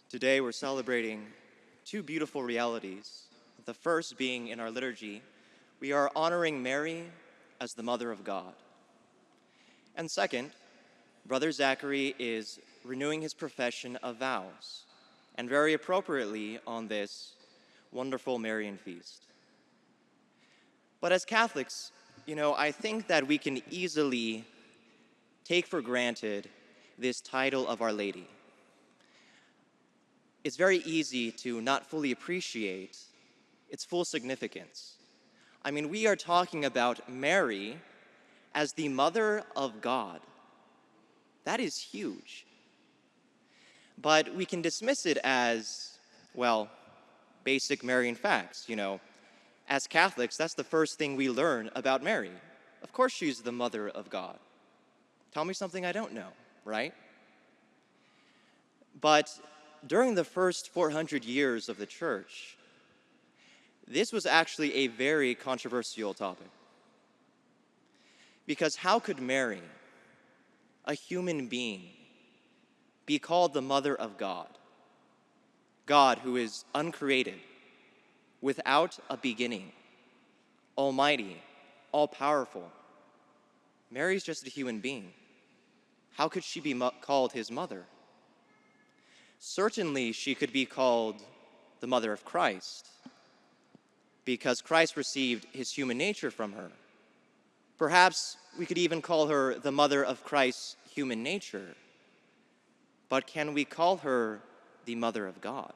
Today we're celebrating two beautiful realities. The first being in our liturgy, we are honoring Mary as the Mother of God. And second, Brother Zachary is renewing his profession of vows, and very appropriately on this wonderful Marian feast. But as Catholics, I think that we can easily take for granted this title of Our Lady. It's very easy to not fully appreciate its full significance. We are talking about Mary as the Mother of God. That is huge. But we can dismiss it as, basic Marian facts. As Catholics, that's the first thing we learn about Mary. Of course she's the Mother of God. Tell me something I don't know, right? But during the first 400 years of the Church, this was actually a very controversial topic. Because how could Mary, a human being, be called the Mother of God? God who is uncreated, without a beginning, almighty, all-powerful. Mary's just a human being. How could she be called his mother? Certainly, she could be called the Mother of Christ, because Christ received his human nature from her. Perhaps we could even call her the Mother of Christ's human nature. But can we call her the Mother of God?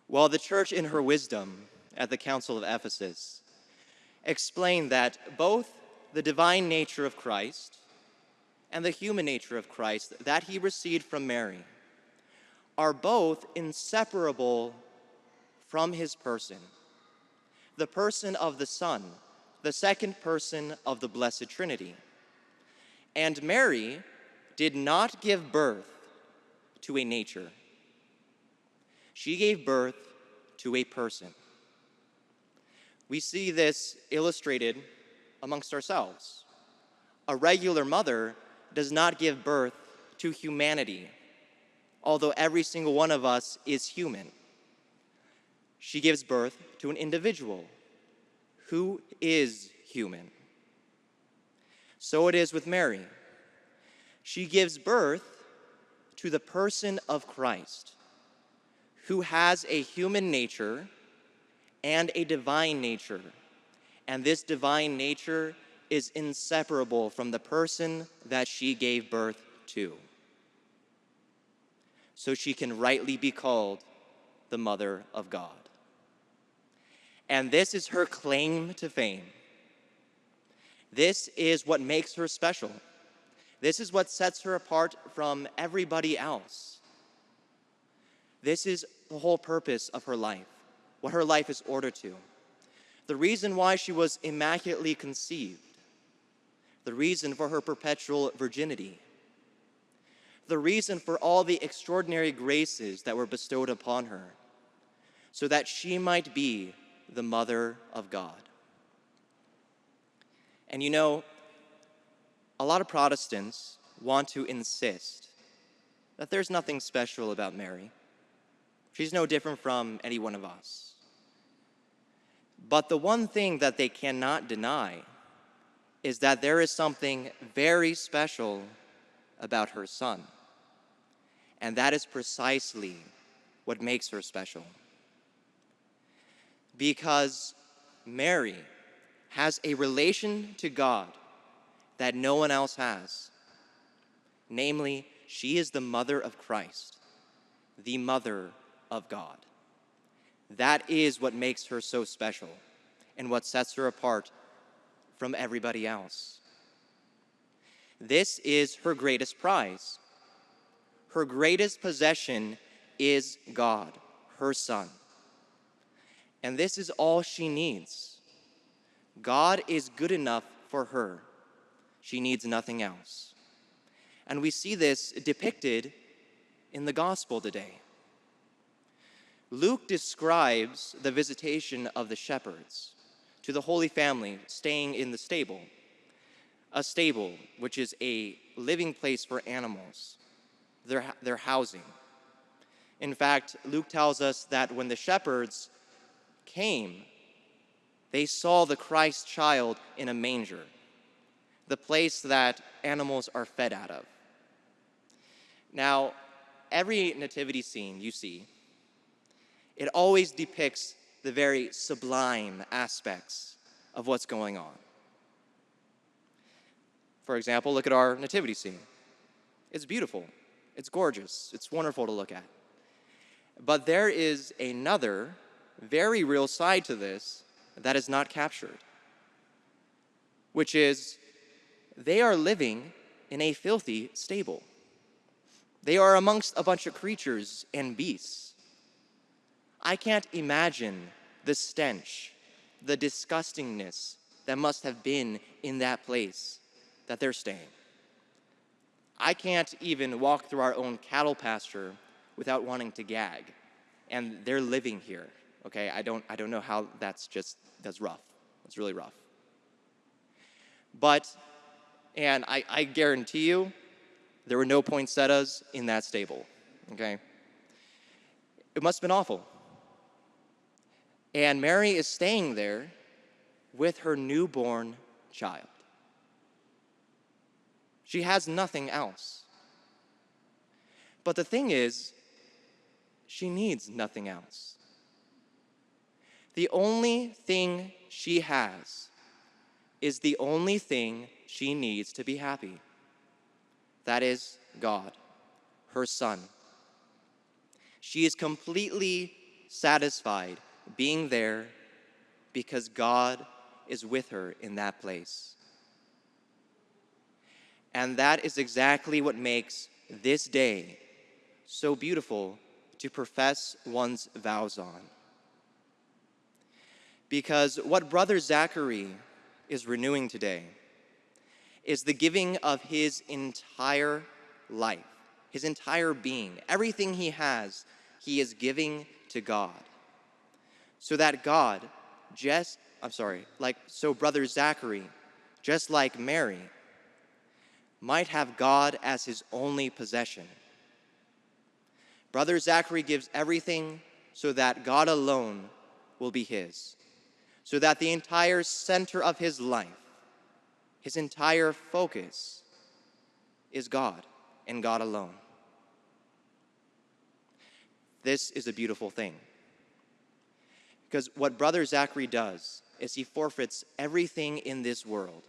Well, the Church, in her wisdom at the Council of Ephesus, explained that both the divine nature of Christ and the human nature of Christ that he received from Mary are both inseparable from his person, the person of the Son, the second person of the Blessed Trinity. And Mary did not give birth to a nature. She gave birth to a person. We see this illustrated amongst ourselves. A regular mother does not give birth to humanity, although every single one of us is human. She gives birth to an individual who is human. So it is with Mary. She gives birth to the person of Christ, who has a human nature and a divine nature. And this divine nature is inseparable from the person that she gave birth to. So she can rightly be called the Mother of God. And this is her claim to fame. This is what makes her special. This is what sets her apart from everybody else. This is the whole purpose of her life, what her life is ordered to. The reason why she was immaculately conceived. The reason for her perpetual virginity. The reason for all the extraordinary graces that were bestowed upon her, so that she might be the Mother of God. And a lot of Protestants want to insist that there's nothing special about Mary. She's no different from any one of us. But the one thing that they cannot deny is that there is something very special about her Son. And that is precisely what makes her special. Because Mary has a relation to God that no one else has. Namely, she is the Mother of Christ, the Mother of God. That is what makes her so special and what sets her apart from everybody else. This is her greatest prize. Her greatest possession is God, her Son. And this is all she needs. God is good enough for her. She needs nothing else. And we see this depicted in the gospel today. Luke describes the visitation of the shepherds to the Holy Family staying in the stable, a stable which is a living place for animals. their housing. In fact, Luke tells us that when the shepherds came, they saw the Christ child in a manger, the place that animals are fed out of. Now, every nativity scene you see, it always depicts the very sublime aspects of what's going on. For example, look at our nativity scene. It's beautiful, it's gorgeous, it's wonderful to look at. But there is another very real side to this that is not captured, which is they are living in a filthy stable. They are amongst a bunch of creatures and beasts. I can't imagine the stench, the disgustingness that must have been in that place that they're staying. I can't even walk through our own cattle pasture without wanting to gag, and they're living here. Okay, I don't know how that's rough. It's really rough. But, and I guarantee you, there were no poinsettias in that stable. Okay, it must have been awful. And Mary is staying there with her newborn child. She has nothing else. But the thing is, she needs nothing else. The only thing she has is the only thing she needs to be happy. That is God, her Son. She is completely satisfied being there because God is with her in that place. And that is exactly what makes this day so beautiful to profess one's vows on. Because what Brother Zachary is renewing today is the giving of his entire life, his entire being. Everything he has, he is giving to God. So that God, so Brother Zachary, just like Mary, might have God as his only possession. Brother Zachary gives everything so that God alone will be his, so that the entire center of his life, his entire focus, is God and God alone. This is a beautiful thing. Because what Brother Zachary does is he forfeits everything in this world.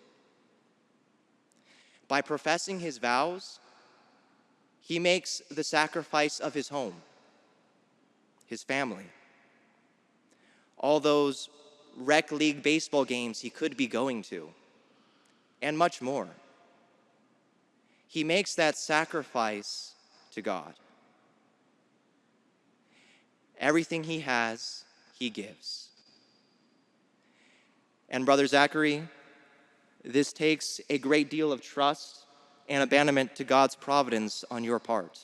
By professing his vows, he makes the sacrifice of his home, his family, all those rec league baseball games he could be going to, and much more. He makes that sacrifice to God. Everything he has, he gives. And Brother Zachary, this takes a great deal of trust and abandonment to God's providence on your part.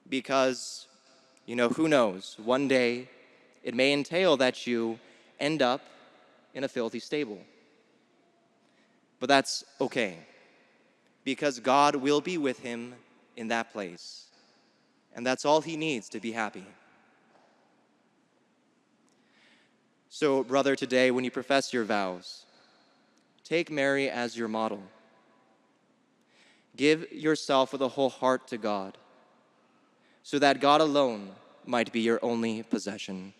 Because, who knows, one day it may entail that you end up in a filthy stable. But that's okay, because God will be with him in that place. And that's all he needs to be happy. So, brother, today when you profess your vows, take Mary as your model. Give yourself with a whole heart to God, so that God alone might be your only possession.